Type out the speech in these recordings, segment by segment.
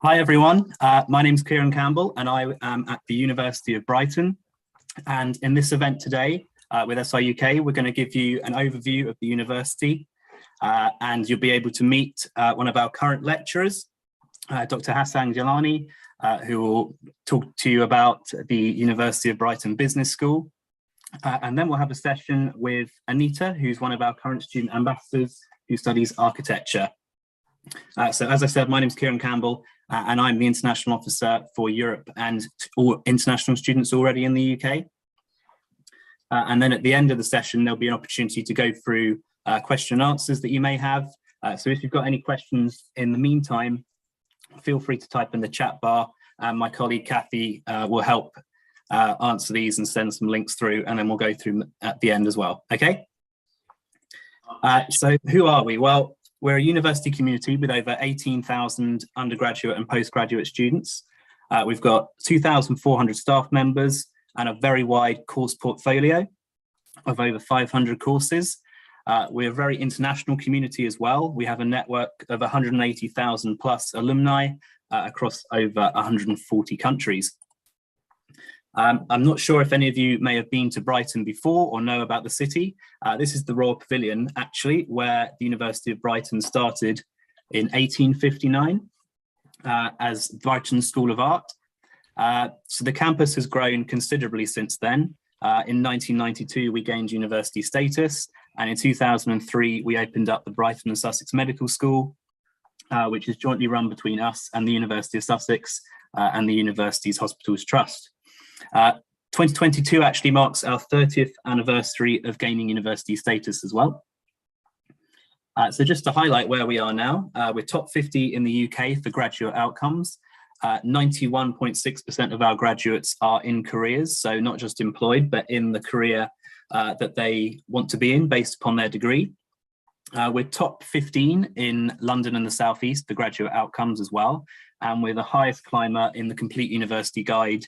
Hi everyone, my name is Kieran Campbell and I am at the University of Brighton, and in this event today with SI UK we're going to give you an overview of the university and you'll be able to meet one of our current lecturers, Dr. Hassan Jalani, who will talk to you about the University of Brighton Business School, and then we'll have a session with Anita, who's one of our current student ambassadors who studies architecture. So as I said, my name is Kieran Campbell and I'm the International Officer for Europe and all international students already in the UK. And then at the end of the session, there'll be an opportunity to go through question and answers that you may have. So if you've got any questions in the meantime, feel free to type in the chat bar and my colleague Kathy will help answer these and send some links through, and then we'll go through them at the end as well. Okay. So who are we? Well, we're a university community with over 18,000 undergraduate and postgraduate students. We've got 2,400 staff members and a very wide course portfolio of over 500 courses. We're a very international community as well. We have a network of 180,000 plus alumni across over 140 countries. I'm not sure if any of you may have been to Brighton before or know about the city. This is the Royal Pavilion, actually, where the University of Brighton started in 1859 as Brighton School of Art. So the campus has grown considerably since then. In 1992, we gained university status, and in 2003, we opened up the Brighton and Sussex Medical School, which is jointly run between us and the University of Sussex and the University's Hospitals Trust. 2022 actually marks our 30th anniversary of gaining university status as well. So just to highlight where we are now, we're top 50 in the UK for graduate outcomes. 91.6% of our graduates are in careers, so not just employed, but in the career that they want to be in based upon their degree. We're top 15 in London and the South East for graduate outcomes as well, and we're the highest climber in the Complete University Guide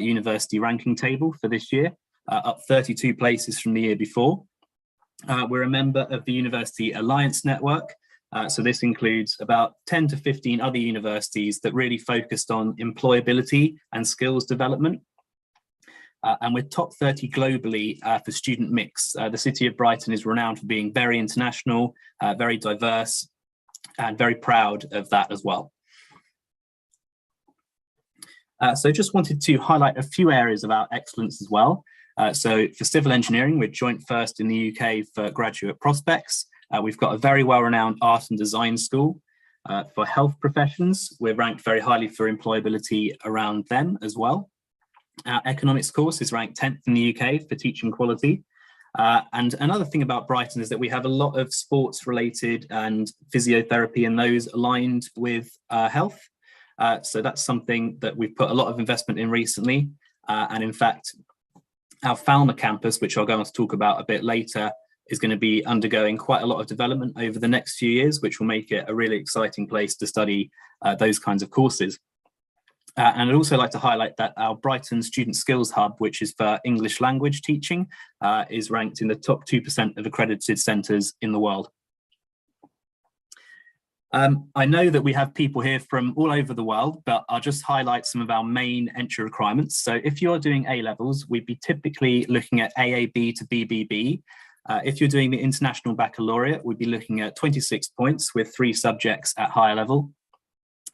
university ranking table for this year, up 32 places from the year before. We're a member of the University Alliance Network, so this includes about 10 to 15 other universities that really focused on employability and skills development. And we're top 30 globally for student mix. The city of Brighton is renowned for being very international, very diverse, and very proud of that as well. So just wanted to highlight a few areas of our excellence as well. So for civil engineering, we're joint first in the UK for graduate prospects. We've got a very well-renowned art and design school. For health professions, we're ranked very highly for employability around them as well. Our economics course is ranked 10th in the UK for teaching quality. And another thing about Brighton is that we have a lot of sports related and physiotherapy and those aligned with health. So that's something that we've put a lot of investment in recently. And in fact, our Falmer campus, which I'll go on to talk about a bit later, is going to be undergoing quite a lot of development over the next few years, which will make it a really exciting place to study those kinds of courses. And I'd also like to highlight that our Brighton Student Skills Hub, which is for English language teaching, is ranked in the top 2% of accredited centres in the world. I know that we have people here from all over the world, but I'll just highlight some of our main entry requirements. So if you're doing A-levels, we'd be typically looking at AAB to BBB. If you're doing the International Baccalaureate, we'd be looking at 26 points with 3 subjects at higher level.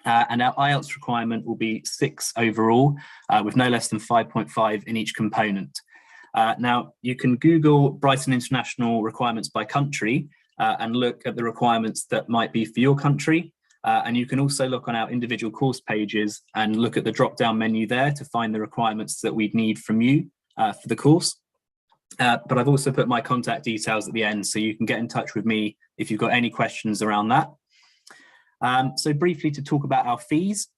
And our IELTS requirement will be 6 overall, with no less than 5.5 in each component. Now, you can Google Brighton International requirements by country, and look at the requirements that might be for your country. And you can also look on our individual course pages and look at the drop-down menu there to find the requirements that we'd need from you for the course. But I've also put my contact details at the end, so you can get in touch with me if you've got any questions around that. So briefly to talk about our fees.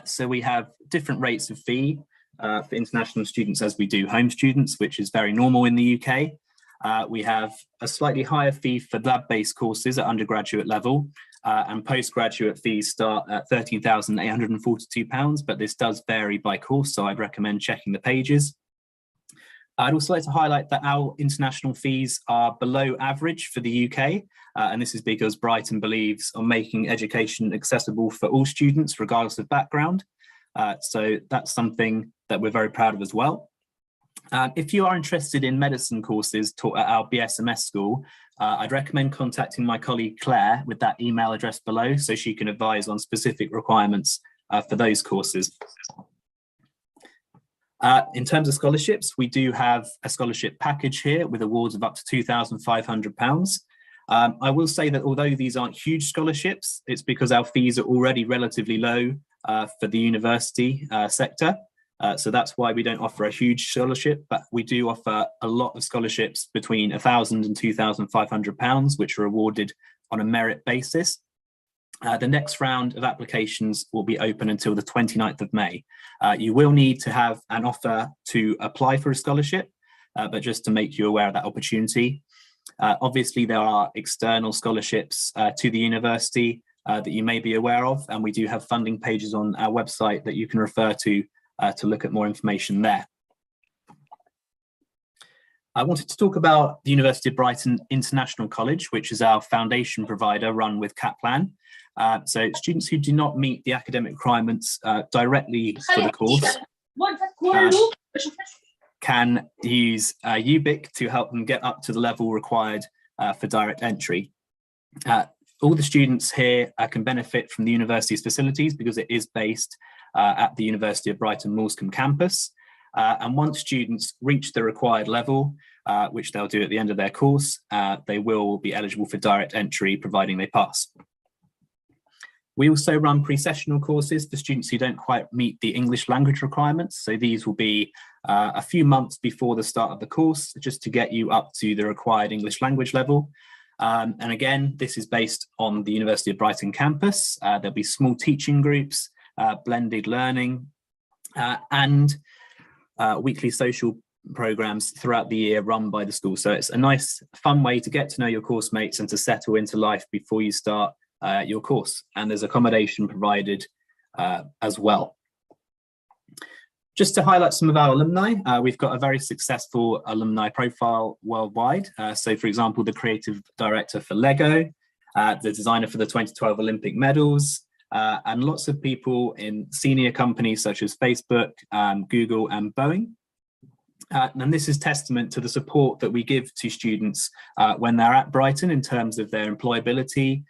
So we have different rates of fee for international students as we do home students, which is very normal in the UK. We have a slightly higher fee for lab-based courses at undergraduate level, and postgraduate fees start at £13,842, but this does vary by course, so I'd recommend checking the pages. I'd also like to highlight that our international fees are below average for the UK, and this is because Brighton believes on making education accessible for all students, regardless of background. So that's something that we're very proud of as well. If you are interested in medicine courses taught at our BSMS school, I'd recommend contacting my colleague Claire with that email address below so she can advise on specific requirements for those courses. In terms of scholarships, we do have a scholarship package here with awards of up to £2,500. I will say that although these aren't huge scholarships, it's because our fees are already relatively low for the university sector. So that's why we don't offer a huge scholarship, but we do offer a lot of scholarships between £1,000 and £2,500, which are awarded on a merit basis. The next round of applications will be open until the 29th of May. You will need to have an offer to apply for a scholarship, but just to make you aware of that opportunity. Obviously, there are external scholarships to the university that you may be aware of, and we do have funding pages on our website that you can refer to look at more information there. I wanted to talk about the University of Brighton International College, which is our foundation provider run with Kaplan. So students who do not meet the academic requirements directly for the course can use UBIC to help them get up to the level required for direct entry. All the students here can benefit from the university's facilities because it is based at the University of Brighton Moulsecoomb campus. And once students reach the required level, which they'll do at the end of their course, they will be eligible for direct entry, providing they pass. We also run pre-sessional courses for students who don't quite meet the English language requirements. So these will be a few months before the start of the course, just to get you up to the required English language level. And again, this is based on the University of Brighton campus. There'll be small teaching groups, blended learning, and weekly social programs throughout the year run by the school. So it's a nice, fun way to get to know your course mates and to settle into life before you start your course. And there's accommodation provided as well. Just to highlight some of our alumni, we've got a very successful alumni profile worldwide. So for example, the creative director for Lego, the designer for the 2012 Olympic medals, and lots of people in senior companies such as Facebook, Google and Boeing. And this is testament to the support that we give to students when they're at Brighton in terms of their employability,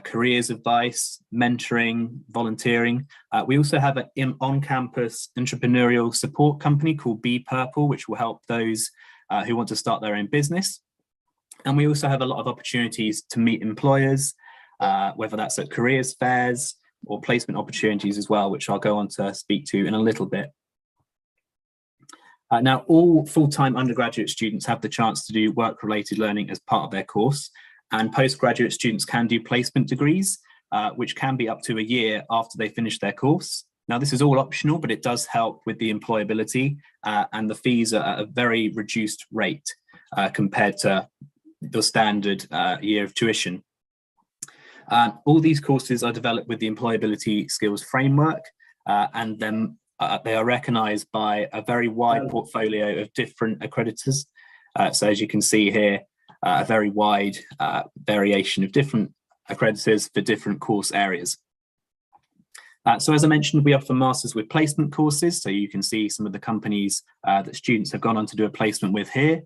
careers advice, mentoring, volunteering. We also have an on-campus entrepreneurial support company called Be Purple, which will help those who want to start their own business. And we also have a lot of opportunities to meet employers, whether that's at careers fairs or placement opportunities as well, which I'll go on to speak to in a little bit. Now, all full-time undergraduate students have the chance to do work-related learning as part of their course, and postgraduate students can do placement degrees, which can be up to a year after they finish their course. Now, this is all optional, but it does help with the employability, and the fees are at a very reduced rate compared to the standard year of tuition. All these courses are developed with the employability skills framework, and then they are recognised by a very wide portfolio of different accreditors. So as you can see here, a very wide variation of different accreditors for different course areas. So as I mentioned, we offer masters with placement courses. So you can see some of the companies that students have gone on to do a placement with here.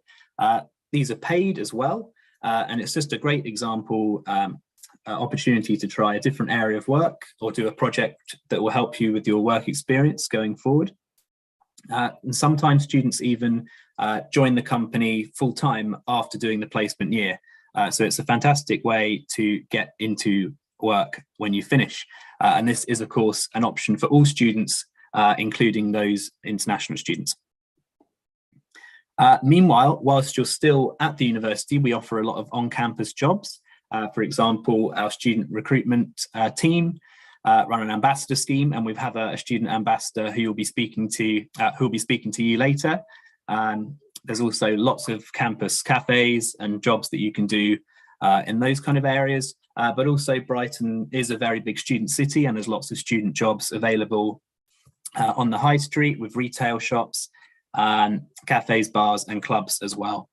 These are paid as well. And it's just a great example opportunity to try a different area of work or do a project that will help you with your work experience going forward. And sometimes students even join the company full-time after doing the placement year. So it's a fantastic way to get into work when you finish. And this is, of course, an option for all students, including those international students. Meanwhile, whilst you're still at the university, we offer a lot of on-campus jobs. For example, our student recruitment team run an ambassador scheme, and we have a student ambassador who will be speaking to you later. There's also lots of campus cafes and jobs that you can do in those kind of areas. But also Brighton is a very big student city, and there's lots of student jobs available on the high street with retail shops cafes, bars, and clubs as well.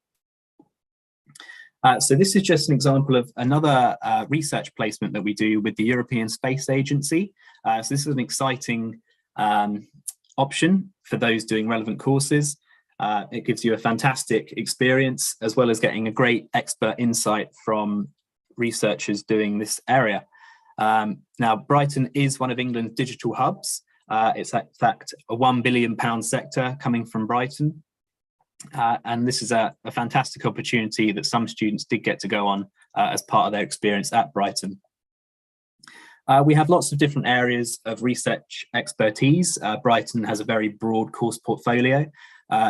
So this is just an example of another research placement that we do with the European Space Agency. So this is an exciting option for those doing relevant courses. It gives you a fantastic experience, as well as getting a great expert insight from researchers doing this area. Now, Brighton is one of England's digital hubs. It's in fact a £1 billion sector coming from Brighton. And this is a fantastic opportunity that some students did get to go on as part of their experience at Brighton. We have lots of different areas of research expertise. Brighton has a very broad course portfolio.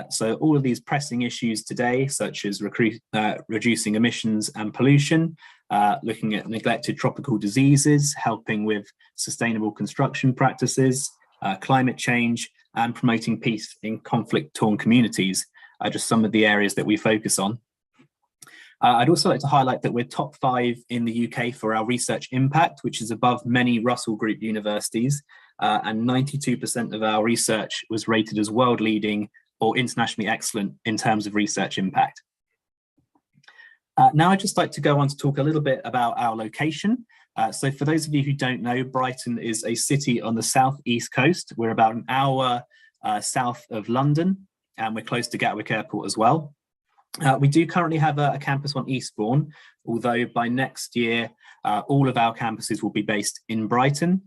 So all of these pressing issues today, such as reducing emissions and pollution, looking at neglected tropical diseases, helping with sustainable construction practices, climate change, and promoting peace in conflict-torn communities, are just some of the areas that we focus on. I'd also like to highlight that we're top 5 in the UK for our research impact, which is above many Russell Group universities, and 92% of our research was rated as world-leading or internationally excellent in terms of research impact. Now I'd just like to go on to talk a little bit about our location. So for those of you who don't know, Brighton is a city on the southeast coast. We're about an hour south of London, and we're close to Gatwick Airport as well. We do currently have a campus on Eastbourne, although by next year, all of our campuses will be based in Brighton.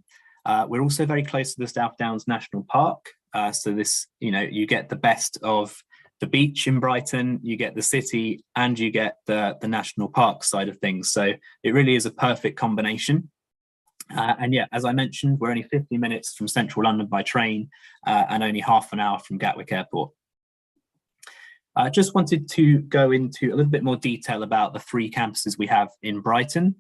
We're also very close to the South Downs National Park. So this, you get the best of the beach in Brighton, you get the city, and you get the national park side of things. So it really is a perfect combination. And yeah, as I mentioned, we're only 50 minutes from central London by train and only half an hour from Gatwick Airport. I just wanted to go into a little bit more detail about the 3 campuses we have in Brighton.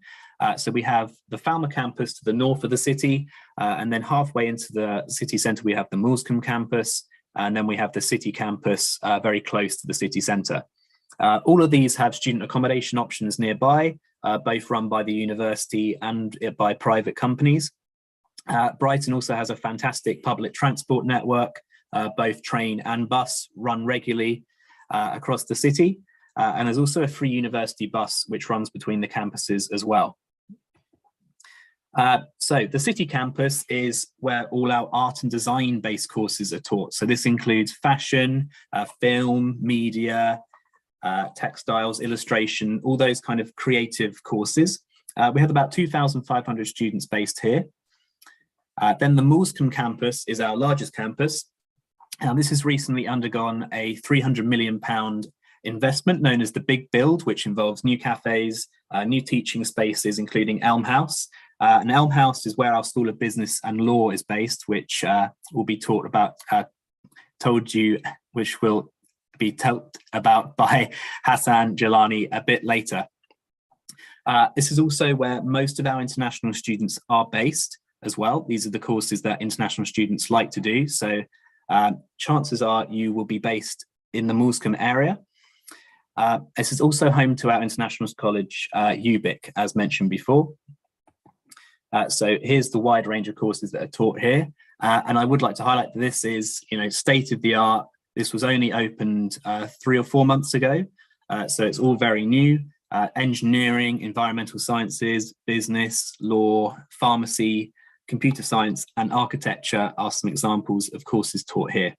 So we have the Falmer campus to the north of the city, and then halfway into the city centre we have the Moulscombe campus, and then we have the city campus very close to the city centre. All of these have student accommodation options nearby, both run by the university and by private companies. Brighton also has a fantastic public transport network, both train and bus run regularly across the city, and there's also a free university bus which runs between the campuses as well. So the city campus is where all our art and design based courses are taught. So this includes fashion, film, media, textiles, illustration, all those kind of creative courses. We have about 2,500 students based here. Then the Moulscombe campus is our largest campus. This has recently undergone a £300 million investment known as the Big Build, which involves new cafes, new teaching spaces, including Elm House. And Elm House is where our School of Business and Law is based, which will be which will be told about by Hassan Jalani a bit later. This is also where most of our international students are based as well. These are the courses that international students like to do. So chances are you will be based in the Moulscombe area. This is also home to our International College, UBIC, as mentioned before. So here's the wide range of courses that are taught here. And I would like to highlight that this is, state of the art. This was only opened 3 or 4 months ago. So it's all very new. Engineering, environmental sciences, business, law, pharmacy, computer science, and architecture are some examples of courses taught here.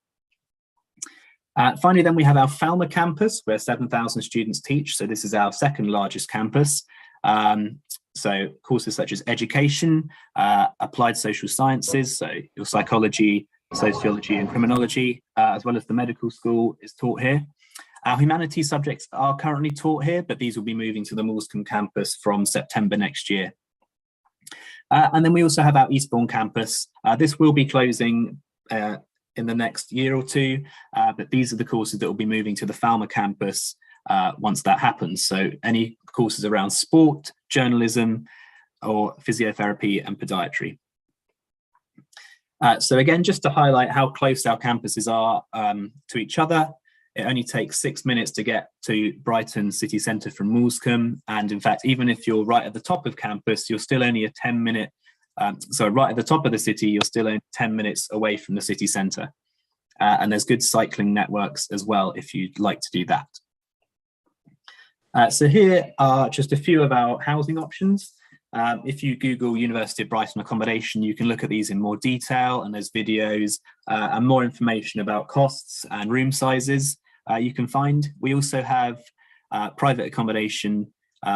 Finally, then we have our Falmer campus, where 7,000 students teach. So this is our second largest campus. So courses such as education, applied social sciences, so your psychology, sociology, and criminology, as well as the medical school is taught here. Our humanities subjects are currently taught here, but these will be moving to the Moulscombe campus from September next year. And then we also have our Eastbourne campus. This will be closing in the next year or 2, but these are the courses that will be moving to the Falmer campus once that happens. So any courses around sport, journalism, or physiotherapy and podiatry. So again, just to highlight how close our campuses are to each other, it only takes 6 minutes to get to Brighton city centre from Moulscombe. And in fact, even if you're right at the top of campus, you're still only a 10-minute, right at the top of the city, you're still only 10 minutes away from the city centre. and there's good cycling networks as well if you'd like to do that. So here are just a few of our housing options. If you Google University of Brighton accommodation, you can look at these in more detail, and there's videos and more information about costs and room sizes you can find. We also have private accommodation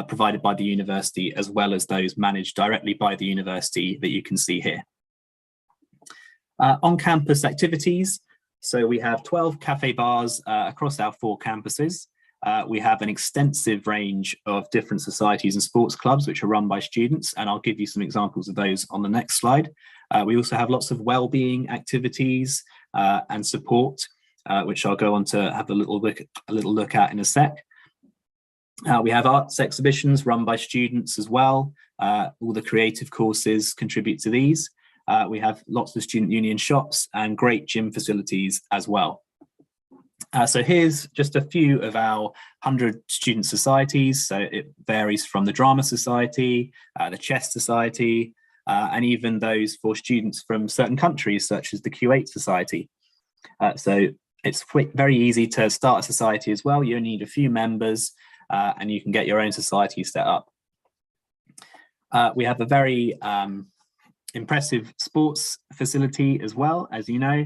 provided by the university, as well as those managed directly by the university that you can see here. On-campus activities. So we have 12 cafe bars across our 4 campuses. We have an extensive range of different societies and sports clubs which are run by students, and I'll give you some examples of those on the next slide. We also have lots of well-being activities and support, which I'll go on to have a little look at in a sec. We have arts exhibitions run by students as well. All the creative courses contribute to these. We have lots of student union shops and great gym facilities as well. So here's just a few of our 100 student societies. So it varies from the Drama Society, the Chess Society, and even those for students from certain countries, such as the Q8 Society. So it's very easy to start a society as well. You only need a few members and you can get your own society set up. We have a very impressive sports facility as well, as you know.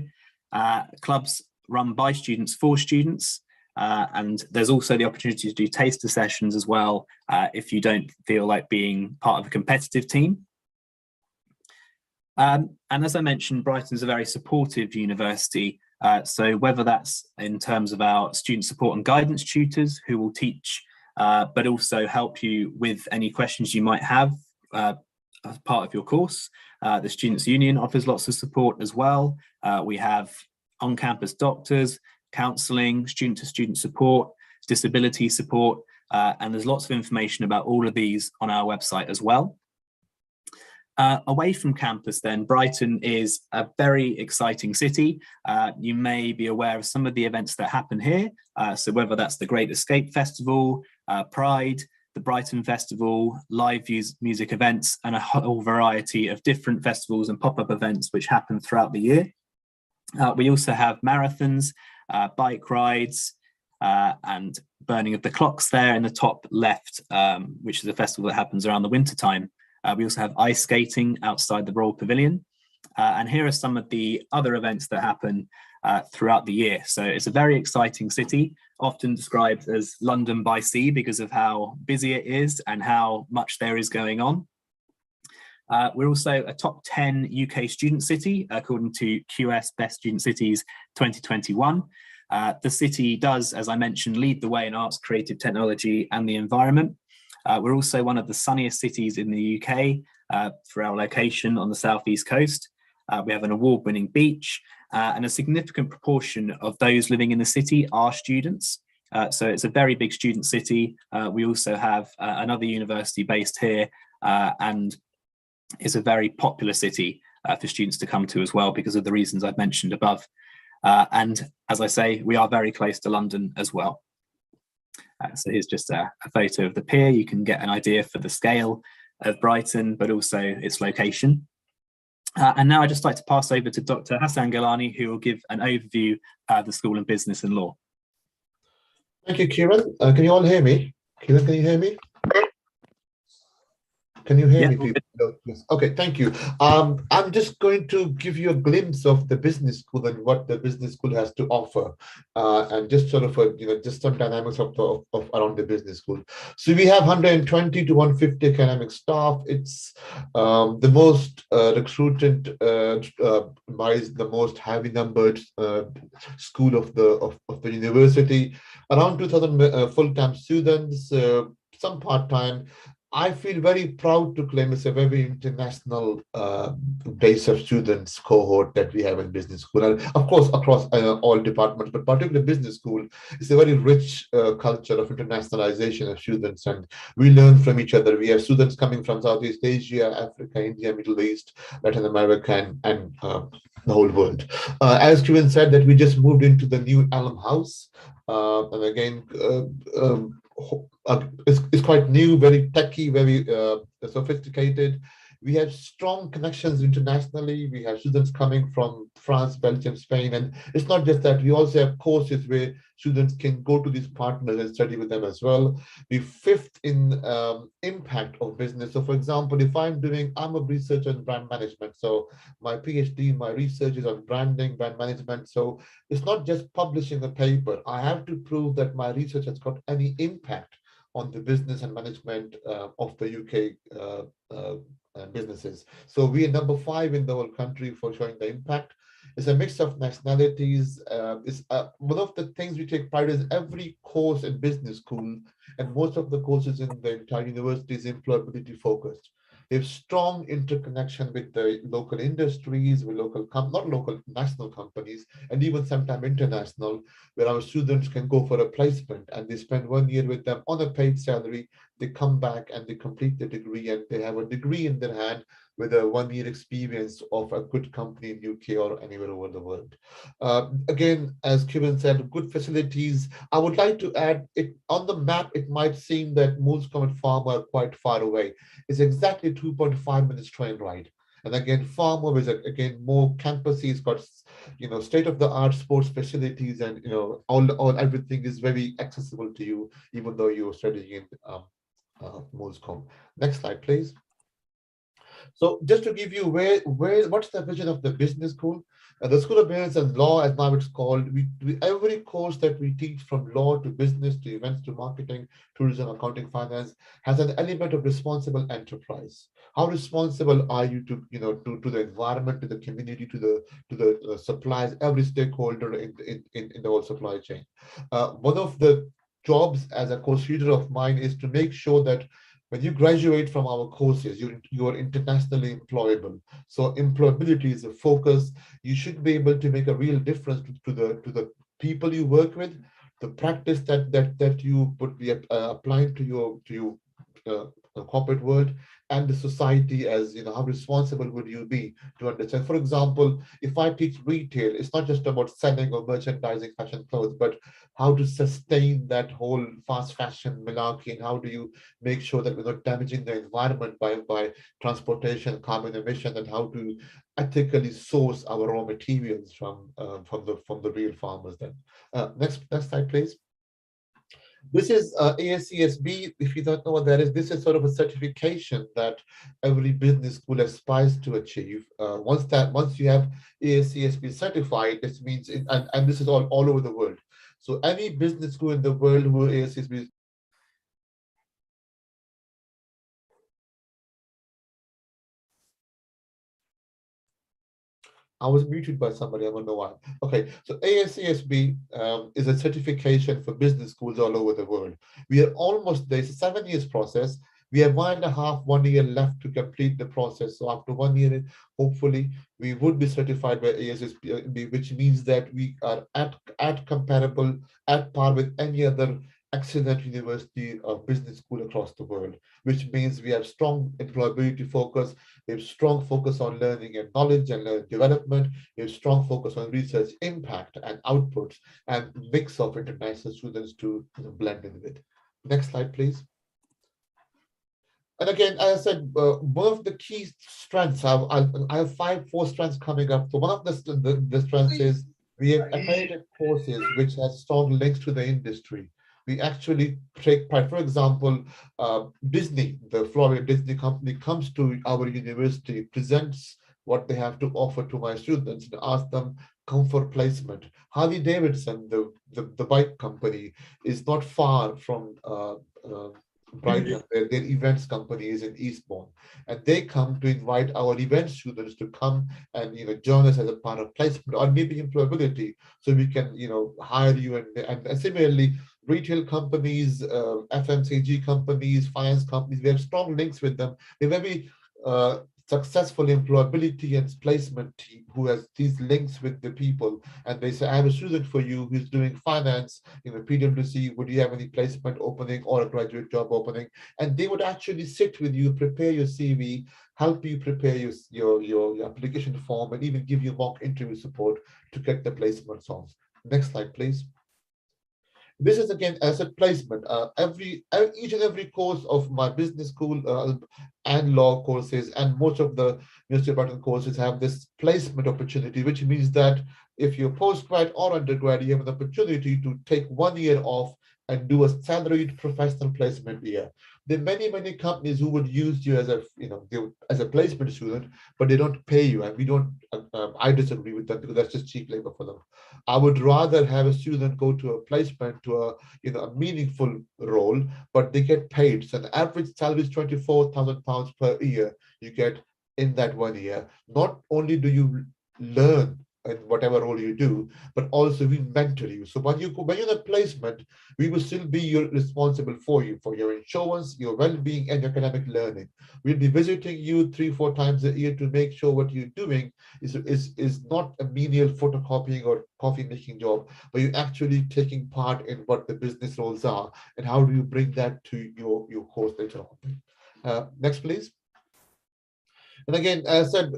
Clubs run by students for students, and there's also the opportunity to do taster sessions as well if you don't feel like being part of a competitive team. And as I mentioned, Brighton is a very supportive university, so whether that's in terms of our student support and guidance tutors who will teach but also help you with any questions you might have as part of your course. The Students' Union offers lots of support as well. We have on-campus doctors, counselling, student-to-student support, disability support, and there's lots of information about all of these on our website as well. Away from campus then, Brighton is a very exciting city. You may be aware of some of the events that happen here. So whether that's the Great Escape Festival, Pride, the Brighton Festival, live music events, and a whole variety of different festivals and pop-up events which happen throughout the year. We also have marathons, bike rides, and burning of the clocks there in the top left, which is a festival that happens around the winter time. We also have ice skating outside the Royal Pavilion. And here are some of the other events that happen throughout the year. So it's a very exciting city, often described as London by sea because of how busy it is and how much there is going on. We're also a top 10 UK student city, according to QS Best Student Cities 2021. The city does, as I mentioned, lead the way in arts, creative technology and the environment. We're also one of the sunniest cities in the UK for our location on the southeast coast. We have an award-winning beach and a significant proportion of those living in the city are students. So it's a very big student city. We also have another university based here and it's a very popular city for students to come to as well because of the reasons I've mentioned above. And as I say, we are very close to London as well. So here's just a photo of the pier. You can get an idea for the scale of Brighton, but also its location. And now I'd just like to pass over to Dr. Hassan Gilani, who will give an overview of the School of Business and Law. Thank you, Kieran. Can you all hear me? Kieran, can you hear me? Can you hear me, people? Yes. Okay, thank you. I'm just going to give you a glimpse of the business school and what the business school has to offer, and just sort of just some dynamics of around the business school. So we have 120 to 150 academic staff. It's the most recruited by the most heavy numbered school of the university. Around 2,000 full-time students, some part-time. I feel very proud to claim it's a very international base of students cohort that we have in business school, and of course across all departments, but particularly business school is a very rich culture of internationalization of students, and we learn from each other. We have students coming from Southeast Asia, Africa, India, Middle East, Latin America, and the whole world. As Kevin said, that we just moved into the new Alum House, and again. It's quite new, very techy, very sophisticated. We have strong connections internationally. We have students coming from France, Belgium, Spain, and it's not just that. We also have courses where students can go to these partners and study with them as well. The fifth in impact of business. So for example, if I'm a researcher in brand management. So my PhD, my research is on branding, brand management. So it's not just publishing a paper. I have to prove that my research has got any impact on the business and management of the UK businesses. So we are number 5 in the whole country for showing the impact. It's a mix of nationalities. One of the things we take pride is every course in business school and most of the courses in the entire university is employability focused. They have strong interconnection with the local industries, with not local, national companies, and even sometimes international, where our students can go for a placement and they spend 1 year with them on a paid salary. They come back and they complete the degree and they have a degree in their hand with a 1 year experience of a good company in UK or anywhere over the world. Again, as Kevin said, good facilities. I would like to add, it on the map, it might seem that Moulsecoomb and Farm are quite far away. It's exactly 2.5 minutes train ride. And again, Farmer is again more campusy. It's got state-of-the-art sports facilities, and all everything is very accessible to you, even though you're studying in Moulsecoomb. Next slide, please. So just to give you what's the vision of the business school? The School of Business and Law, as now it's called, every course that we teach from law to business to events to marketing, tourism, accounting, finance has an element of responsible enterprise. How responsible are you to the environment, to the community, to the suppliers, every stakeholder in the whole supply chain? One of the jobs as a course leader of mine is to make sure that when you graduate from our courses, you are internationally employable. So employability is a focus. You should be able to make a real difference to the people you work with, the practice that you would be applying to your corporate world, and the society, as how responsible would you be to understand. For example, if I teach retail, it's not just about selling or merchandising fashion clothes, but how to sustain that whole fast fashion malarkey, and how do you make sure that we're not damaging the environment by transportation, carbon emission, and how to ethically source our raw materials from the real farmers. Then next slide, please. This is ASCSB. If you don't know what that is, this is sort of a certification that every business school aspires to achieve. Once you have ASCSB certified, this means, and this is all over the world. So any business school in the world who ASCSB. I was muted by somebody, I don't know why. Okay, so ASCSB is a certification for business schools all over the world. We are almost there. It's a 7 years process. We have 1 year left to complete the process. So after 1 year, hopefully, we would be certified by ASCSB, which means that we are at comparable, at par with any other excellent university or business school across the world, which means we have strong employability focus, we have strong focus on learning and knowledge and learning development, we have strong focus on research impact and outputs, and mix of international students to blend in with. Next slide, please. And again, as I said, one of the key strengths, I have 4 strengths coming up. So one of the strengths is we have accredited courses which have strong links to the industry. We actually take pride. For example, Disney, the Florida Disney company, comes to our university, presents what they have to offer to my students, and ask them, come for placement. Harley Davidson, the bike company, is not far from Brighton. Their events company is in Eastbourne, and they come to invite our event students to come and join us as a part of placement or maybe employability, so we can hire you. And similarly, retail companies, FMCG companies, finance companies, we have strong links with them. They're very successful employability and placement team who has these links with the people, and they say, I have a student for you who's doing finance, PwC, would you have any placement opening or a graduate job opening? And they would actually sit with you, prepare your CV, help you prepare your application form, and even give you mock interview support to get the placement songs. Next slide, please. This is again asset placement. Each and every course of my business school and law courses, and most of the University of Brighton courses have this placement opportunity, which means that if you're postgrad or undergrad, you have an opportunity to take 1 year off and do a salaried professional placement year. There are many companies who would use you as a as a placement student, but they don't pay you, and we don't. I disagree with that because that's just cheap labor for them. I would rather have a student go to a placement to a meaningful role, but they get paid. So the average salary is £24,000 per year you get in that 1 year. Not only do you learn in whatever role you do, but also we mentor you. So when you're in a placement, we will still be responsible for you, for your insurance, your well-being, and your academic learning. We'll be visiting you 3-4 times a year to make sure what you're doing is not a menial photocopying or coffee making job, but you're actually taking part in what the business roles are, and how do you bring that to your course later on. Next, please. And again, as I said,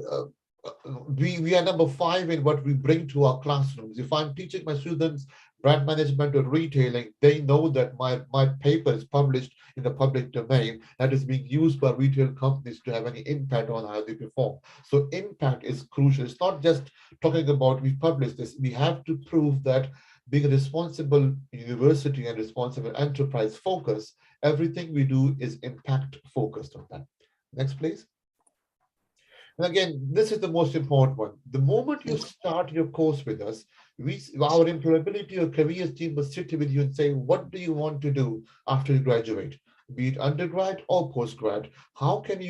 we are number 5 in what we bring to our classrooms. If I'm teaching my students brand management or retailing, they know that my paper is published in the public domain that is being used by retail companies to have any impact on how they perform. So impact is crucial. It's not just talking about we publish this. We have to prove that being a responsible university and responsible enterprise focus, everything we do is impact focused on that. Next, please. And again, this is the most important one. The moment you start your course with us, our employability or careers team will sit with you and say, what do you want to do after you graduate? Be it undergrad or postgrad, how can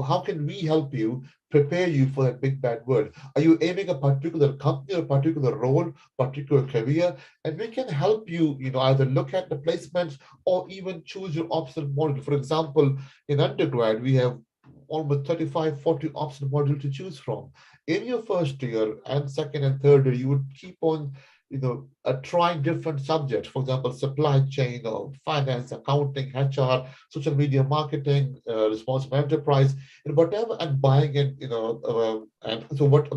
how can we help you prepare you for that big bad world? Are you aiming a particular company, or particular role, particular career? And we can help you, either look at the placements or even choose your optional model. For example, in undergrad, we have almost 35-40 optional modules to choose from. In your first year and second and third year, you would keep on trying different subjects. For example, supply chain or finance, accounting, HR, social media marketing, responsible enterprise, and whatever, and buying and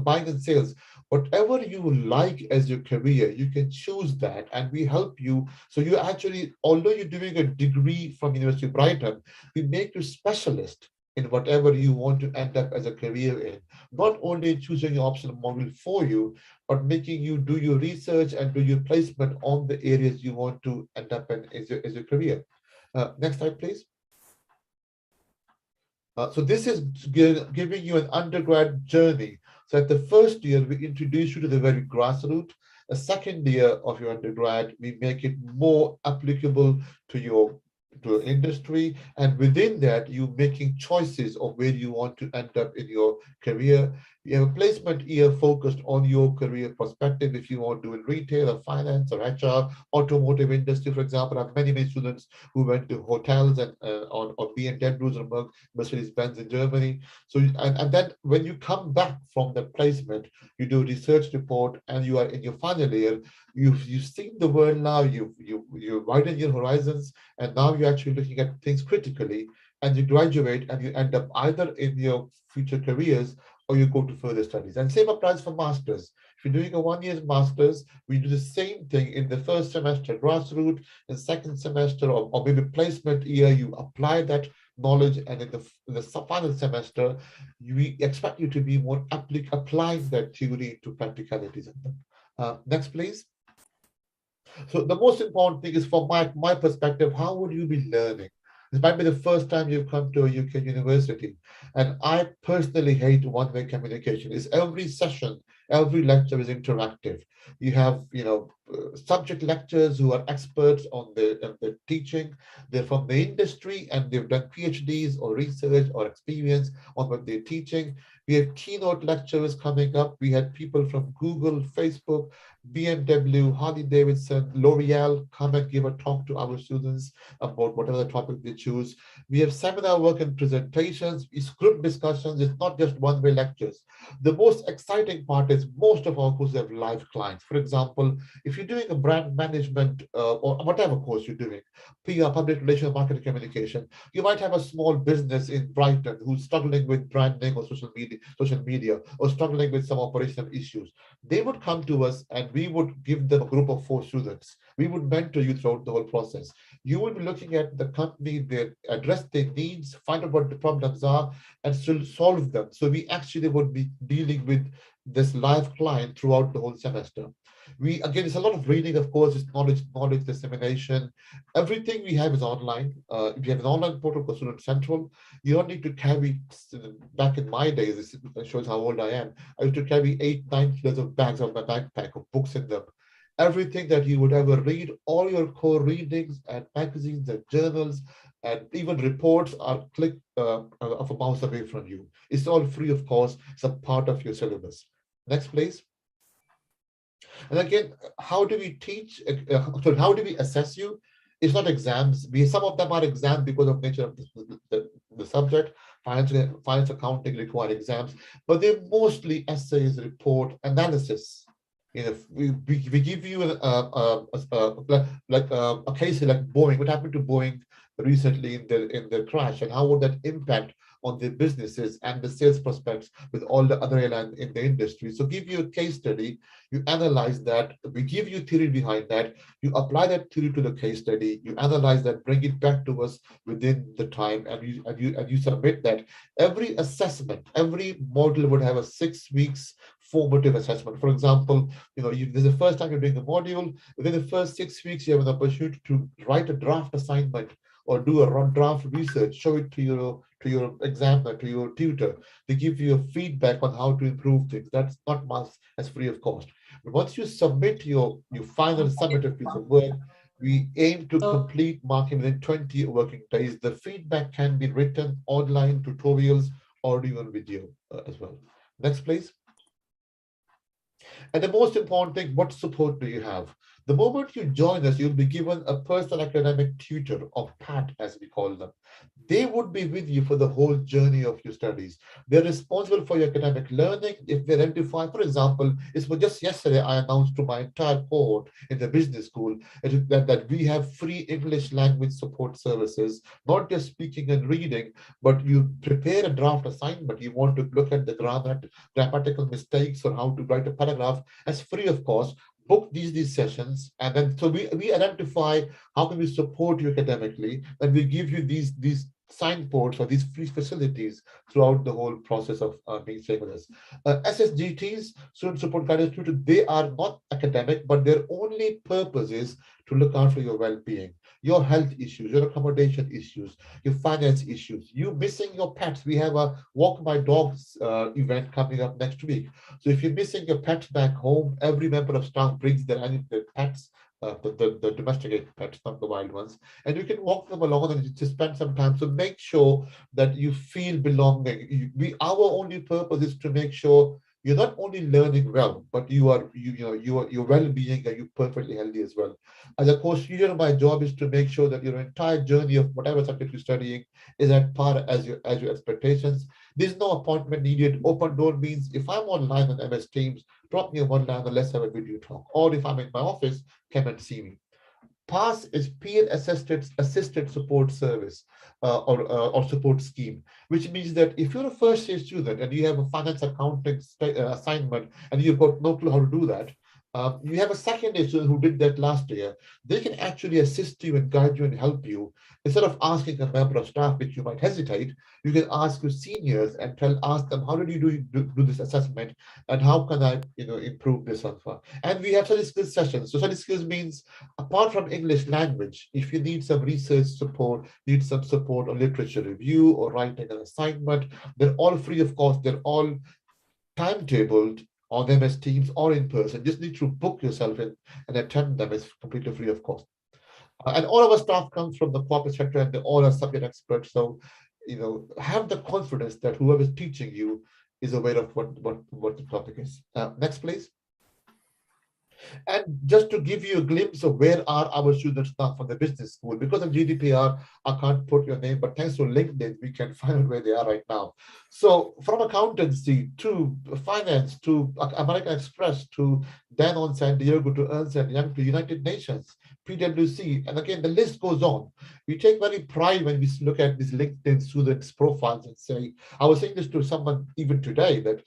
buying and sales. Whatever you like as your career, you can choose that, and we help you. So you actually, although you're doing a degree from University of Brighton, we make you specialist in whatever you want to end up as a career in. Not only choosing your optional module for you, but making you do your research and do your placement on the areas you want to end up in as your career. Next slide, please. So this is giving you an undergrad journey. So at the first year, we introduce you to the very grassroots. The second year of your undergrad, we make it more applicable to your industry, and within that you're making choices of where you want to end up in your career. You have a placement year focused on your career perspective. If you want to do in retail or finance or HR, automotive industry, for example, I have many students who went to hotels and on BMWs or Mercedes-Benz in Germany. So and then when you come back from the placement, you do a research report, and you are in your final year. You've seen the world now. You widen your horizons, and now you're actually looking at things critically, and you graduate, and you end up either in your future careers or you go to further studies. And same applies for masters. If you're doing a 1-year master's, we do the same thing in the first semester, grassroots, in second semester, or maybe placement year, you apply that knowledge, and in the final semester, we expect you to be more applying that theory to practicalities. Next, please. So the most important thing is, from my perspective, how would you be learning? This might be the first time you've come to a UK university. And I personally hate one-way communication. It's every session, every lecture is interactive. You have, subject lecturers who are experts on the teaching. They're from the industry, and they've done PhDs or research or experience on what they're teaching. We have keynote lecturers coming up. We had people from Google, Facebook, BMW, Harley Davidson, L'Oreal come and give a talk to our students about whatever the topic they choose. We have seminar work and presentations, it's group discussions. It's not just one-way lectures. The most exciting part is most of our courses have live clients. For example, if if you're doing a brand management or whatever course you're doing, PR, public relations, marketing communication, you might have a small business in Brighton who's struggling with branding or social media, or struggling with some operational issues. They would come to us and we would give them a group of 4 students. We would mentor you throughout the whole process. You would be looking at the company, they address their needs, find out what the problems are, and still solve them. So we actually would be dealing with this live client throughout the whole semester. We again, it's a lot of reading, of course, it's knowledge dissemination. Everything we have is online. If you have an online portal called Student Central, you don't need to carry. Back in my days, it shows how old I am. I used to carry 8, 9 kilos of bags on my backpack of books in them. Everything that you would ever read, all your core readings and magazines and journals and even reports are click of a mouse away from you. It's all free of cost. It's a part of your syllabus. Next, please. And again, how do we teach? How do we assess you? It's not exams. Some of them are exams because of nature of the subject. Finance, accounting require exams, but they're mostly essays, report, analysis. We give you a case like Boeing. What happened to Boeing recently in the crash, and how would that impact on their businesses and the sales prospects with all the other airlines in the industry? So give you a case study, you analyze that, we give you theory behind that, you apply that theory to the case study, you analyze that, bring it back to us within the time, and you submit that. Every assessment, every module would have a 6 weeks formative assessment. For example, this is the first time you're doing a module. Within the first 6 weeks, you have an opportunity to write a draft assignment or do a draft research, show it to your examiner, to your tutor. They give you a feedback on how to improve things. That's not much as free of cost. But once you submit your final summative piece of work, we aim to complete marking within 20 working days. The feedback can be written, online, tutorials, audio and video as well. Next, please. And the most important thing, what support do you have? The moment you join us, you'll be given a personal academic tutor, or PAT as we call them. They would be with you for the whole journey of your studies. They're responsible for your academic learning. If they identify, for example, it's just yesterday I announced to my entire cohort in the business school that we have free English language support services, not just speaking and reading, but you prepare a draft assignment. You want to look at the grammatical mistakes or how to write a paragraph as free of cost. Book these sessions, and then so we identify how can we support you academically, and we give you these signposts or these free facilities throughout the whole process of being staying with us. SSGTs, student support guidance tutor, they are not academic, but their only purpose is to look out for your well-being, your health issues, your accommodation issues, your finance issues, you missing your pets. We have a walk my dogs event coming up next week. So if you're missing your pets back home, every member of staff brings their pets, the domesticated pets, not the wild ones, and you can walk them along and just spend some time. So make sure that you feel belonging. Our only purpose is to make sure you're not only learning well, but your well-being, are you perfectly healthy as well. As a course leader, my job is to make sure that your entire journey of whatever subject you're studying is at par as your expectations. There's no appointment needed. Open door means if I'm online on MS Teams, drop me a one line and let's have a video talk. Or if I'm in my office, come and see me. PASS is peer assisted support service or support scheme, which means that if you're a first year student and you have a finance accounting assignment and you've got no clue how to do that, you have a second year student who did that last year. They can actually assist you and guide you and help you. Instead of asking a member of staff, which you might hesitate, you can ask your seniors and ask them, how did you do this assessment, and how can I improve this so far? And we have study skills sessions. So study skills means, apart from English language, if you need some research support, need some support on literature review or writing an assignment, they're all free of cost. They're all timetabled on MS Teams or in person. Just need to book yourself in and attend them. It's completely free of cost. And all of our staff comes from the corporate sector and they all are subject experts. So, have the confidence that whoever is teaching you is aware of what the topic is. Next, please. And just to give you a glimpse of where are our students now from the business school, because of GDPR, I can't put your name, but thanks to LinkedIn, we can find out where they are right now. So from accountancy to finance to American Express to then on San Diego to Ernst and Young to United Nations, PwC, and again, the list goes on. We take very pride when we look at these LinkedIn students' profiles and say, I was saying this to someone even today, that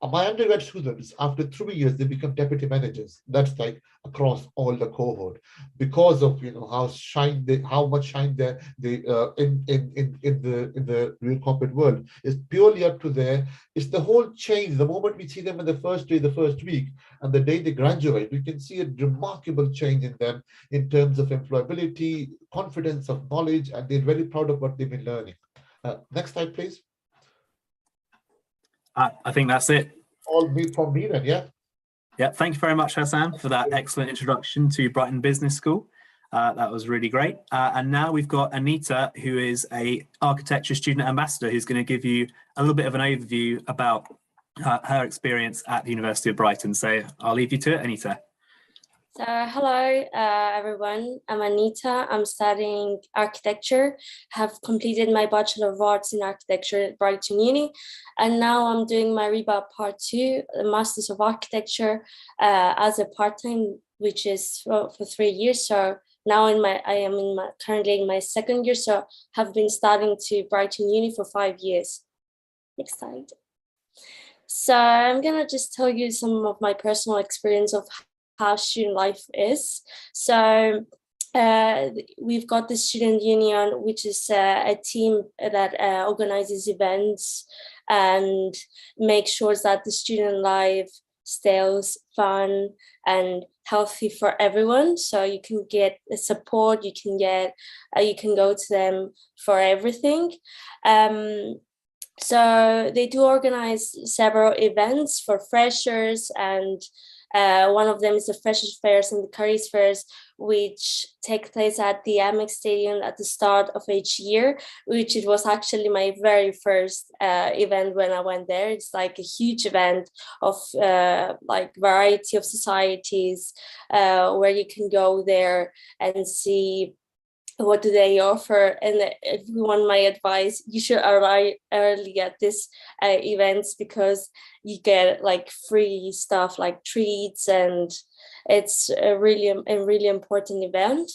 my undergrad students, after 3 years, they become deputy managers. That's like across all the cohort, because of how much shine they in the real corporate world. It's purely up to their. It's the whole change. The moment we see them in the first day, the first week, and the day they graduate, we can see a remarkable change in them in terms of employability, confidence, of knowledge, and they're very proud of what they've been learning. Next slide, please. I think that's it. All from me then, yeah. Yeah, thank you very much, Hassan, for that excellent introduction to Brighton Business School. That was really great. And now we've got Anita, who is a architecture student ambassador, who's going to give you a little bit of an overview about her experience at the University of Brighton. So I'll leave you to it, Anita. So hello, everyone. I'm Anita. I'm studying architecture. Have completed my Bachelor of Arts in Architecture at Brighton Uni, and now I'm doing my REBA Part 2, the Masters of Architecture, as a part-time, which is for 3 years. So now currently in my second year. So have been studying to Brighton Uni for 5 years. Next slide. So I'm gonna just tell you some of my personal experience of how student life is. So we've got the student union, which is a team that organizes events and makes sure that the student life stays fun and healthy for everyone. So you can get support, you can go to them for everything. So they do organize several events for freshers, and one of them is the Freshers Fairs and the Careers Fairs, which take place at the Amex Stadium at the start of each year, which it was actually my very first event when I went there. It's like a huge event of like variety of societies where you can go there and see what do they offer. And if you want my advice, you should arrive early at this events, because you get like free stuff like treats, and it's a really important event.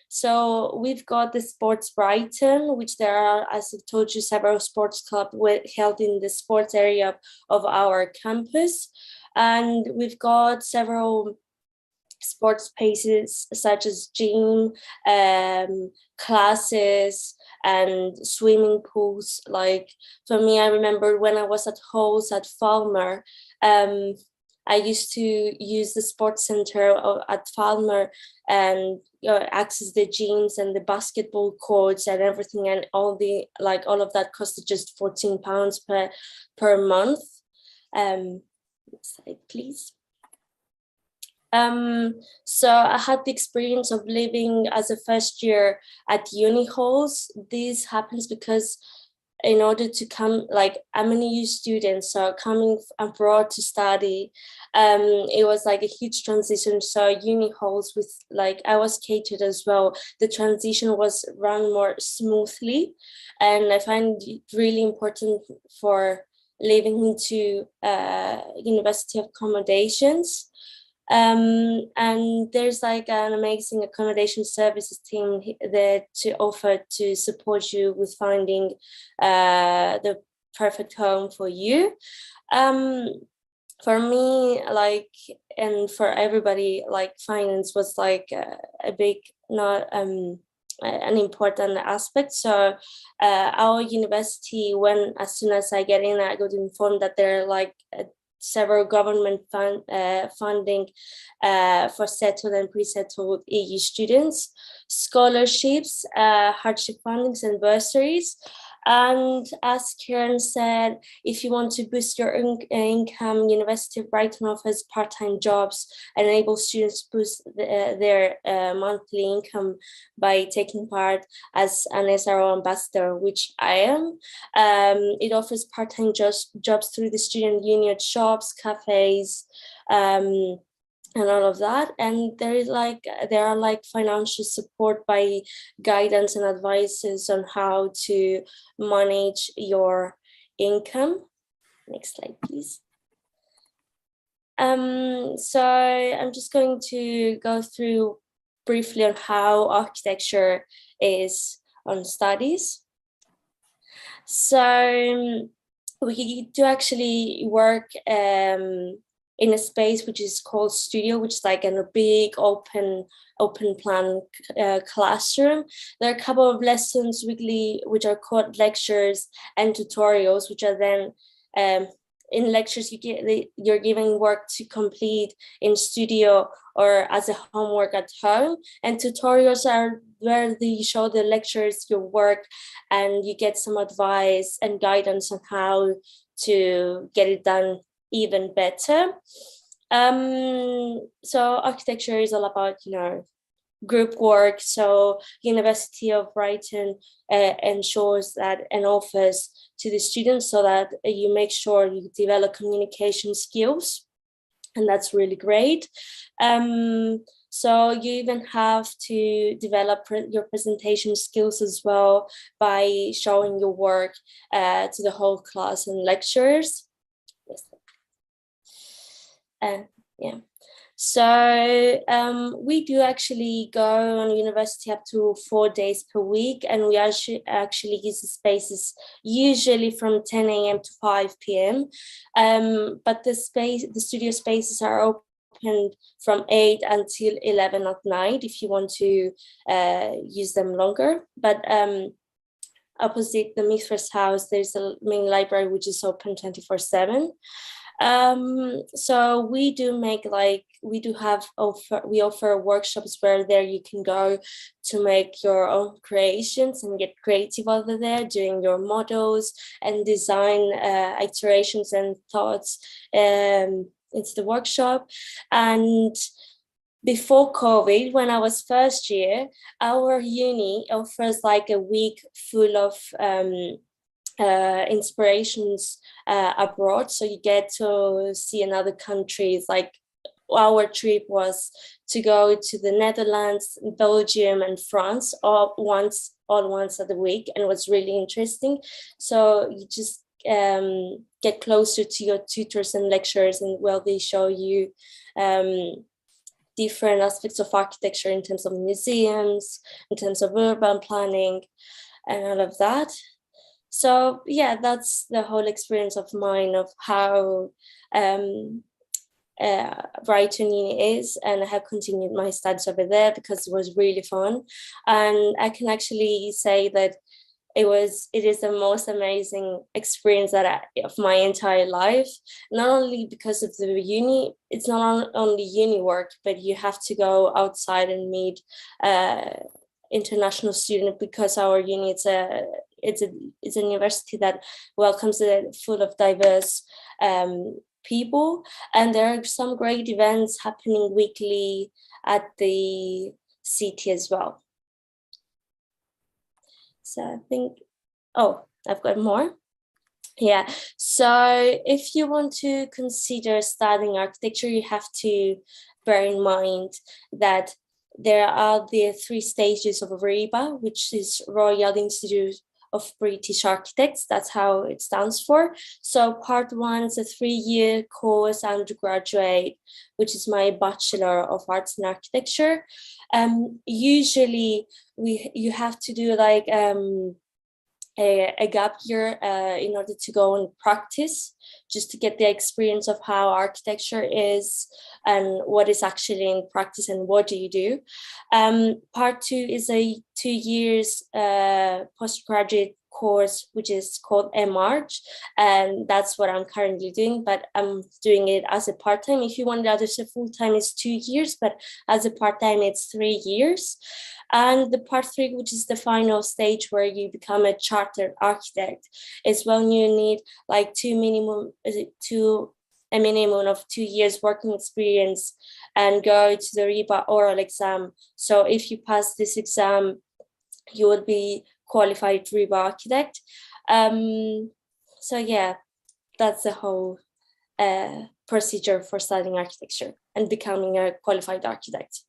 So we've got the Sports Brighton, which there are, as I've told you, several sports clubs held in the sports area of our campus. And we've got several sports spaces such as gym, classes, and swimming pools. Like for me, I remember when I was at Halls at Falmer, I used to use the sports center at Falmer and access the gyms and the basketball courts and everything, and all of that costed just £14 per month. Next slide, please. So I had the experience of living as a first year at uni halls. This happens because in order to come, like I'm an EU student, so coming abroad to study, it was like a huge transition. So uni halls with I was catered as well. The transition was run more smoothly, and I find it really important for living into university accommodations. And there's an amazing accommodation services team there to offer to support you with finding the perfect home for you. For me, and for everybody, finance was a big, not an important aspect. So our university, as soon as I get in, I got informed that there are several government funding for settled and pre-settled EU students, scholarships, hardship fundings, and bursaries. And as Karen said, if you want to boost your income, University of Brighton offers part-time jobs and enables students to boost their monthly income by taking part as an SRO ambassador, which I am. It offers part-time jobs through the student union, shops, cafes, and all of that. And there are like financial support by guidance and advices on how to manage your income. Next slide, please. So I'm just going to go through briefly on how architecture is on studies. So we do actually work in a space which is called studio, which is like in a big open plan classroom. There are a couple of lessons weekly which are called lectures and tutorials, which are then in lectures you're given work to complete in studio or as a homework at home, and tutorials are where you show the lectures your work and you get some advice and guidance on how to get it done even better. So architecture is all about, group work. So University of Brighton ensures that and offers to the students so that you make sure you develop communication skills, and that's really great. So you even have to develop your presentation skills as well by showing your work to the whole class and lecturers. Yeah. So we do actually go on university up to 4 days per week, and we actually use the spaces usually from 10 a.m. to 5 p.m. But the studio spaces are open from 8 until 11 at night if you want to use them longer. But opposite the Mistress House, there's a main library which is open 24/7. So we offer workshops where there you can go to make your own creations and get creative over there, doing your models and design iterations and thoughts into the workshop. And before COVID, when I was first year, our uni offers like a week full of inspirations abroad, so you get to see another countries. Like our trip was to go to the Netherlands, Belgium, and France all once at the week, and it was really interesting. So you just get closer to your tutors and lecturers, and they show you different aspects of architecture in terms of museums, in terms of urban planning, and all of that. So yeah, that's the whole experience of mine of how Brighton Uni is, and I have continued my studies over there because it was really fun. And I can actually say that it is the most amazing experience of my entire life, not only because of the uni, it's not only uni work, but you have to go outside and meet international students, because our uni it's a university that welcomes it full of diverse people, and there are some great events happening weekly at the city as well. So I think, I've got more. Yeah, so if you want to consider studying architecture, you have to bear in mind that there are the 3 stages of RIBA, which is Royal Institute of British Architects. That's how it stands for. So part 1 is a 3-year course, undergraduate, which is my Bachelor of Arts in Architecture. Usually you have to do like a gap year in order to go and practice, just to get the experience of how architecture is and what is actually in practice and what do you do. Part 2 is a 2 years postgraduate course, which is called MArch, and that's what I'm currently doing, but I'm doing it as a part-time. If you want it as a full-time, it's 2 years, but as a part-time, it's 3 years. And the part 3, which is the final stage where you become a chartered architect, is when you need like a minimum of 2 years working experience and go to the RIBA oral exam. So if you pass this exam, you would be qualified RIBA architect. So yeah, that's the whole procedure for studying architecture and becoming a qualified architect.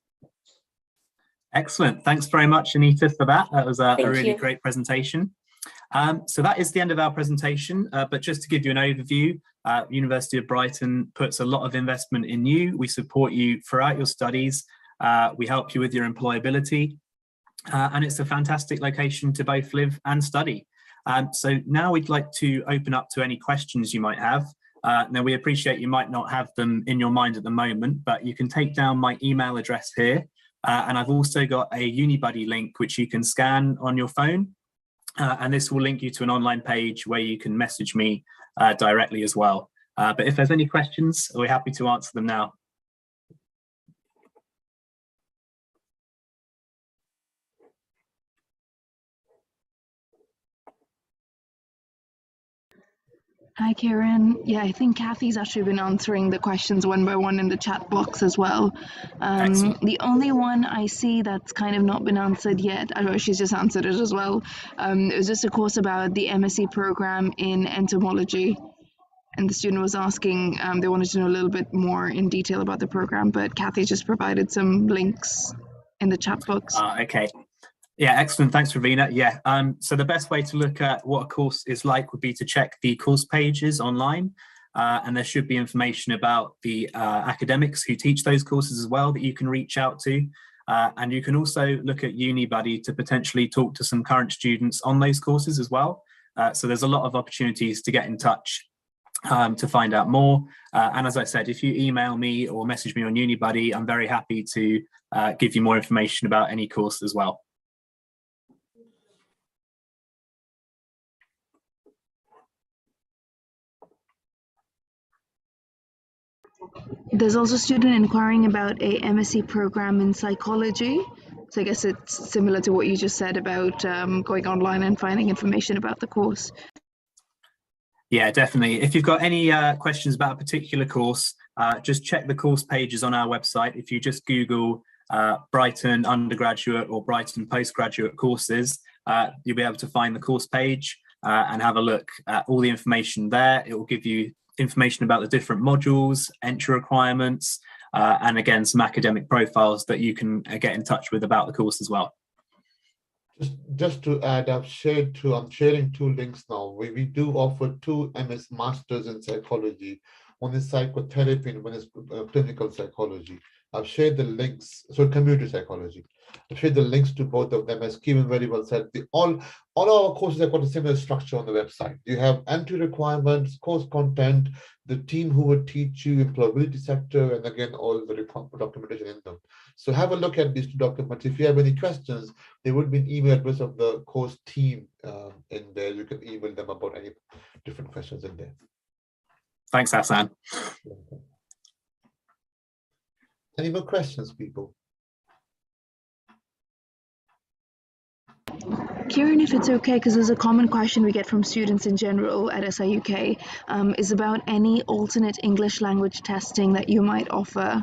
Excellent. Thanks very much, Anita, for that. That was a really you. great presentation. So that is the end of our presentation, but just to give you an overview, University of Brighton puts a lot of investment in you. We support you throughout your studies. We help you with your employability, and it's a fantastic location to both live and study. So now we'd like to open up to any questions you might have. Now we appreciate you might not have them in your mind at the moment, but you can take down my email address here. And I've also got a UniBuddy link, which you can scan on your phone. And this will link you to an online page where you can message me directly as well. But if there's any questions, we're happy to answer them now. Hi, Karen. Yeah, I think Kathy's actually been answering the questions one by one in the chat box as well. The only one I see that's kind of not been answered yet, I know she's just answered it as well, it was just a course about the MSc program in entomology. And the student was asking, they wanted to know a little bit more in detail about the program, but Kathy just provided some links in the chat box. Okay. Yeah, excellent. Thanks, Ravina. Yeah, so the best way to look at what a course is like would be to check the course pages online. And there should be information about the academics who teach those courses as well that you can reach out to. And you can also look at UniBuddy to potentially talk to some current students on those courses as well. So there's a lot of opportunities to get in touch to find out more. And as I said, if you email me or message me on UniBuddy, I'm very happy to give you more information about any course as well. There's also a student inquiring about a MSc program in psychology. So I guess it's similar to what you just said about going online and finding information about the course. Yeah, definitely. If you've got any questions about a particular course, just check the course pages on our website. If you just Google Brighton undergraduate or Brighton postgraduate courses, you'll be able to find the course page and have a look at all the information there. It will give you information about the different modules, entry requirements, and again, some academic profiles that you can get in touch with about the course as well. Just to add, I'm sharing two links now. We do offer two MS Masters in psychology. One is psychotherapy and one is clinical psychology. I've shared the links, so community psychology. I've shared the links to both of them. As Kevin very well said, all our courses have got a similar structure on the website. You have entry requirements, course content, the team who would teach you, employability sector, and again, all the documentation in them. So have a look at these two documents. If you have any questions, there would be an email address of the course team in there. You can email them about any different questions in there. Thanks, Hassan. Any more questions, people? Kieran, if it's okay, because there's a common question we get from students in general at SIUK, is about any alternate English language testing that you might offer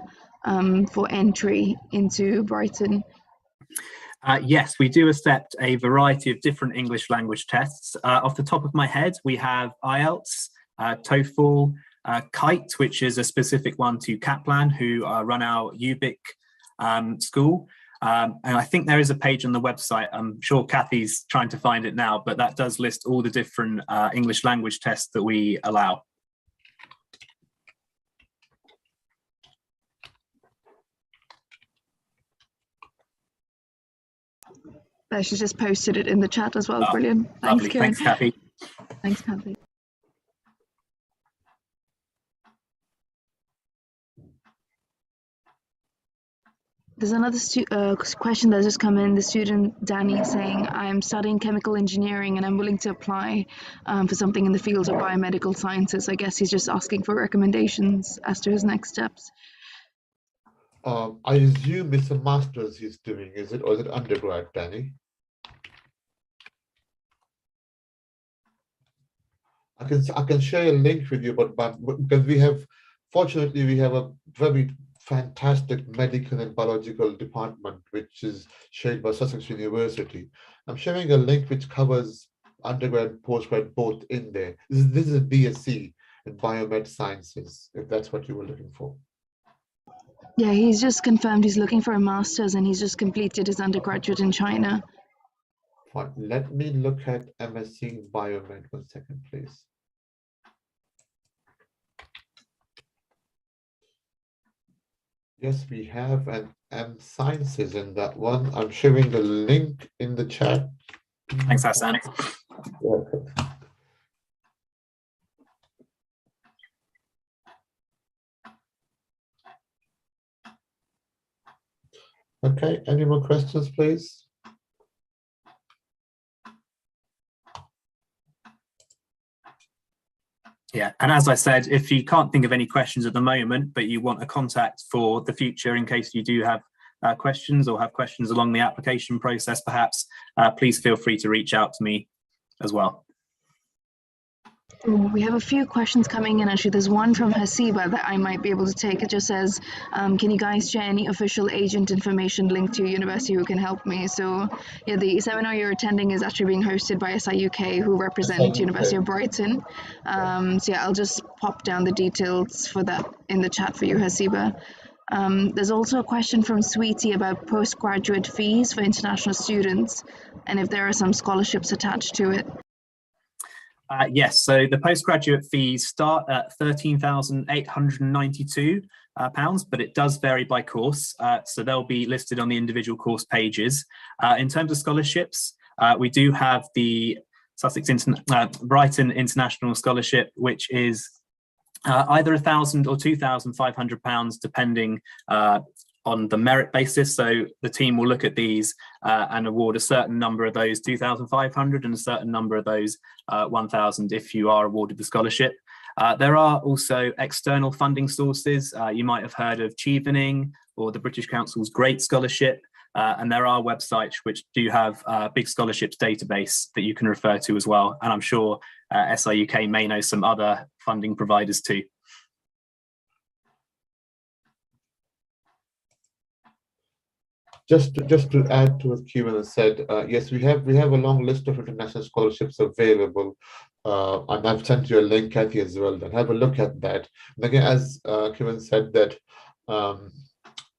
for entry into Brighton. Yes, we do accept a variety of different English language tests. Off the top of my head, we have IELTS, TOEFL, KITE, which is a specific one to Kaplan, who run our UBIC school. And I think there is a page on the website. I'm sure Kathy's trying to find it now, but that does list all the different English language tests that we allow. She just posted it in the chat as well. Oh, brilliant. Thanks, lovely. Kieran. Thanks, Kathy. Thanks, Kathy. There's another question that's just come in. The student, Danny, saying, I'm studying chemical engineering and I'm willing to apply for something in the field of biomedical sciences. I guess he's just asking for recommendations as to his next steps. I assume it's a master's he's doing, is it, or is it undergrad, Danny? I can share a link with you, but because fortunately we have a very fantastic medical and biological department, which is shared by Sussex University. I'm sharing a link which covers undergrad, postgrad, both in there. This is BSc, in biomed sciences, if that's what you were looking for. Yeah, he's just confirmed he's looking for a master's and he's just completed his undergraduate in China. Fine. Let me look at MSc in biomed. 1 second, please. Yes, we have an M Sciences in that one. I'm sharing the link in the chat. Thanks, Hassan. Okay. Okay, any more questions, please? Yeah, and as I said, if you can't think of any questions at the moment, but you want a contact for the future in case you do have questions or have questions along the application process, perhaps, please feel free to reach out to me as well. We have a few questions coming in. Actually, there's one from Hasiba that I might be able to take. It just says, can you guys share any official agent information linked to your university who can help me? So yeah, the seminar you're attending is actually being hosted by SIUK, who represent University of Brighton. So yeah, I'll just pop down the details for that in the chat for you, Hasiba. There's also a question from Sweetie about postgraduate fees for international students and if there are some scholarships attached to it. Yes, so the postgraduate fees start at £13,892, but it does vary by course. So they'll be listed on the individual course pages. In terms of scholarships, we do have the Brighton International Scholarship, which is either £1,000 or £2,500, depending on the merit basis. So the team will look at these and award a certain number of those 2,500 and a certain number of those 1,000 if you are awarded the scholarship. There are also external funding sources. You might have heard of Chevening or the British Council's Great Scholarship. And there are websites which do have a big scholarships database that you can refer to as well. And I'm sure SIUK may know some other funding providers too. Just to add to what Kevin has said, yes, we have a long list of international scholarships available, and I've sent you a link, Kathy, as well. Then have a look at that. And again, as Kevin said, that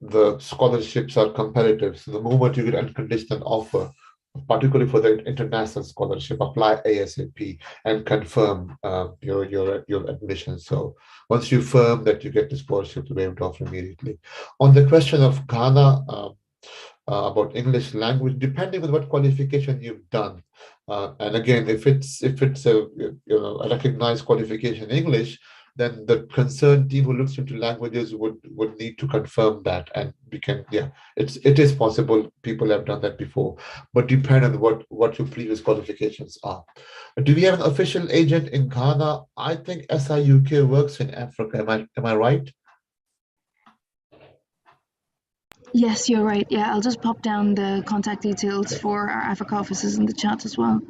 the scholarships are competitive. So the moment you get unconditional offer, particularly for the international scholarship, apply ASAP and confirm your admission. So once you firm that you get the scholarship, you'll be able to offer immediately. On the question of Ghana, about English language, depending on what qualification you've done, and again, if it's a a recognized qualification in English, then the concerned team who looks into languages would need to confirm that, and we can, yeah, it is possible. People have done that before, but depend on what your previous qualifications are. Do we have an official agent in Ghana? I think SIUK works in Africa. Am I right? Yes, you're right. Yeah, I'll just pop down the contact details for our Africa offices in the chat as well.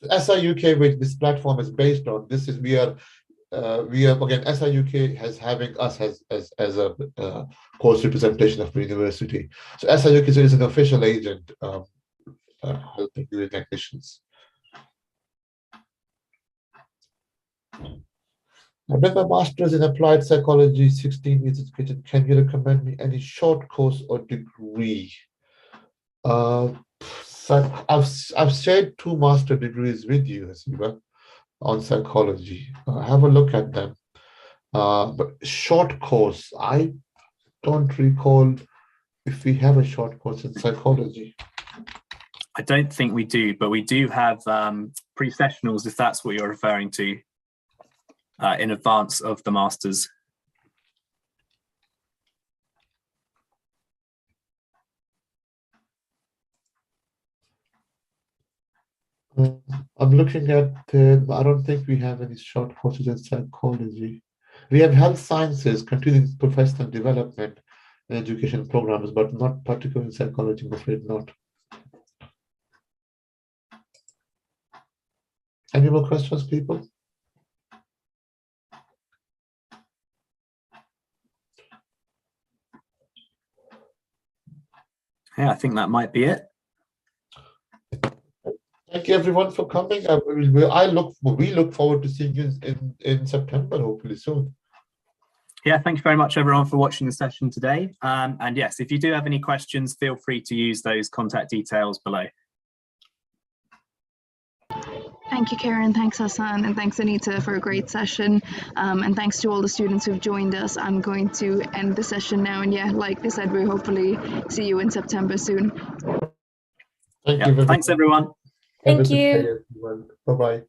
SIUK, which this platform is based on, this is we are again, SIUK has having us as a course representation of the university. So SIUK is an official agent helping you with admissions. I did my master's in applied psychology, 16 years education. Can you recommend me any short course or degree? So I've shared 2 master degrees with you, Hasiba, on psychology. Have a look at them. But short course, I don't recall if we have a short course in psychology. I don't think we do, but we do have pre-sessionals, if that's what you're referring to, in advance of the masters. I'm looking at, I don't think we have any short courses in psychology. We have health sciences, continuing professional development and education programs, but not particularly in psychology, I'm afraid not. Any more questions, people? Yeah, I think that might be it. Thank you everyone for coming. We look forward to seeing you in September, hopefully soon. Yeah, thank you very much everyone for watching the session today. And yes, if you do have any questions, feel free to use those contact details below. Thank you, Karen. Thanks, Hassan. And thanks, Anita, for a great session. And thanks to all the students who've joined us. I'm going to end the session now. And yeah, like they said, we'll hopefully see you in September soon. Thank you. Thanks, everyone. Thank you. Bye-bye.